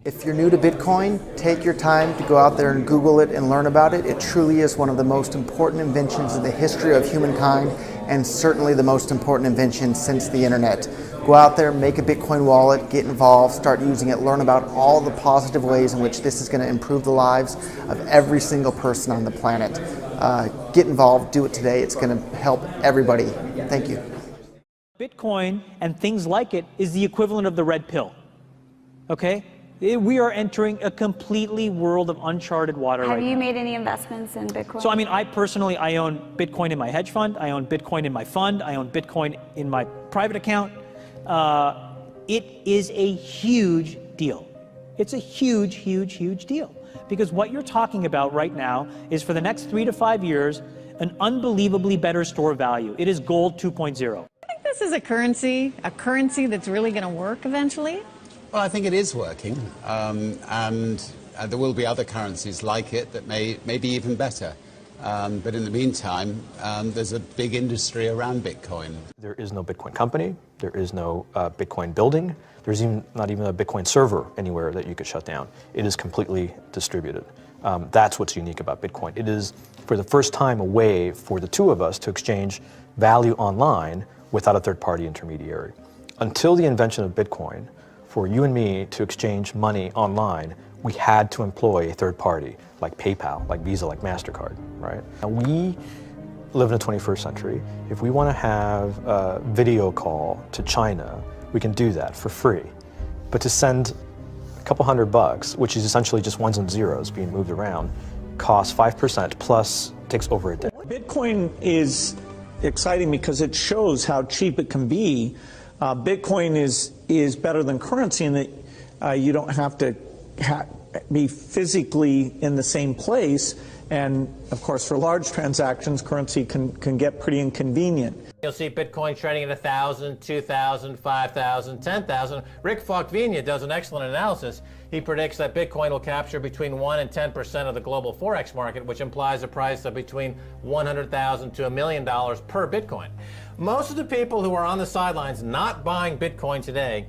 If you're new to Bitcoin, take your time to go out there and Google it and learn about it. It truly is one of the most important inventions in the history of humankind, and certainly the most important invention since the internet. Go out there, make a Bitcoin wallet, get involved, start using it, learn about all the positive ways in which this is going to improve the lives of every single person on the planet. Get involved, do it today. It's going to help everybody. Thank you. Bitcoin and things like it is the equivalent of the red pill, okay? We are entering a completely world of uncharted water right now. Have you made any investments in Bitcoin? So, I mean, I personally, I own Bitcoin in my hedge fund, I own Bitcoin in my fund, I own Bitcoin in my private account. It is a huge deal. It's a huge, huge, huge deal. Because what you're talking about right now is for the next 3 to 5 years, an unbelievably better store of value. It is gold 2.0. I think this is a currency that's really going to work eventually. Well, I think it is working, and there will be other currencies like it that may be even better. But in the meantime, there's a big industry around Bitcoin. There is no Bitcoin company. There is no Bitcoin building. There's not even a Bitcoin server anywhere that you could shut down. It is completely distributed. That's what's unique about Bitcoin. It is, for the first time, a way for the two of us to exchange value online without a third-party intermediary. Until the invention of Bitcoin, for you and me to exchange money online, we had to employ a third party, like PayPal, like Visa, like MasterCard, right? And we live in the 21st century. If we want to have a video call to China, we can do that for free. But to send a couple $100, which is essentially just ones and zeros being moved around, costs 5% plus takes over a day. Bitcoin is exciting because it shows how cheap it can be. Bitcoin is better than currency in that you don't have to be physically in the same place, and of course for large transactions currency can get pretty inconvenient. You'll see Bitcoin trading at 1,000, 2,000, 5,000, 10,000. Rick Falkvinia does an excellent analysis. He predicts that Bitcoin will capture between 1 and 10% of the global Forex market, which implies a price of between $100,000 to $1 million per Bitcoin. Most of the people who are on the sidelines not buying Bitcoin today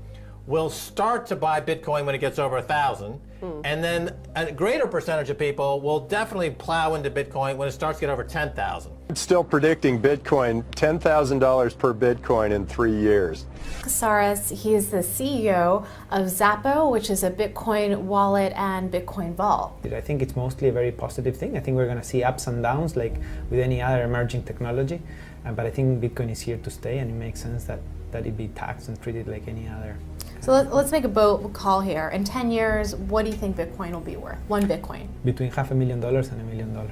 will start to buy Bitcoin when it gets over 1,000, and then a greater percentage of people will definitely plow into Bitcoin when it starts to get over 10,000. It's still predicting Bitcoin $10,000 per Bitcoin in 3 years. Casares, he is the CEO of Xapo, which is a Bitcoin wallet and Bitcoin vault. I think it's mostly a very positive thing. I think we're going to see ups and downs like with any other emerging technology, but I think Bitcoin is here to stay, and it makes sense that it be taxed and treated like any other. So let's make a bold call here. In 10 years, what do you think Bitcoin will be worth? One Bitcoin? Between $500,000 and $1 million.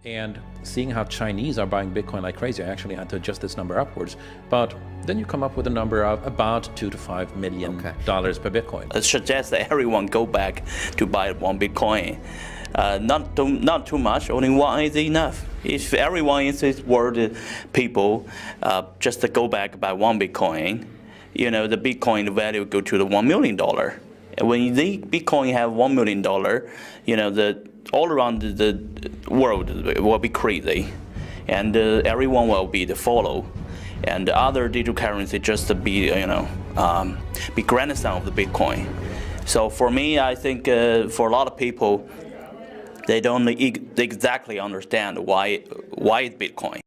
And seeing how Chinese are buying Bitcoin like crazy, I actually had to adjust this number upwards. But then you come up with a number of about $2 to $5 million per Bitcoin. I suggest that everyone go back to buy one Bitcoin. Not too much, only one is enough. If everyone in this world, people, just to go back buy one Bitcoin, you know, the Bitcoin value go to the $1 million. And when the Bitcoin have $1 million, you know, all around the world will be crazy, and everyone will be the follow, and the other digital currency just to be, you know, be grandson of the Bitcoin. So for me, I think for a lot of people, they don't exactly understand why Bitcoin.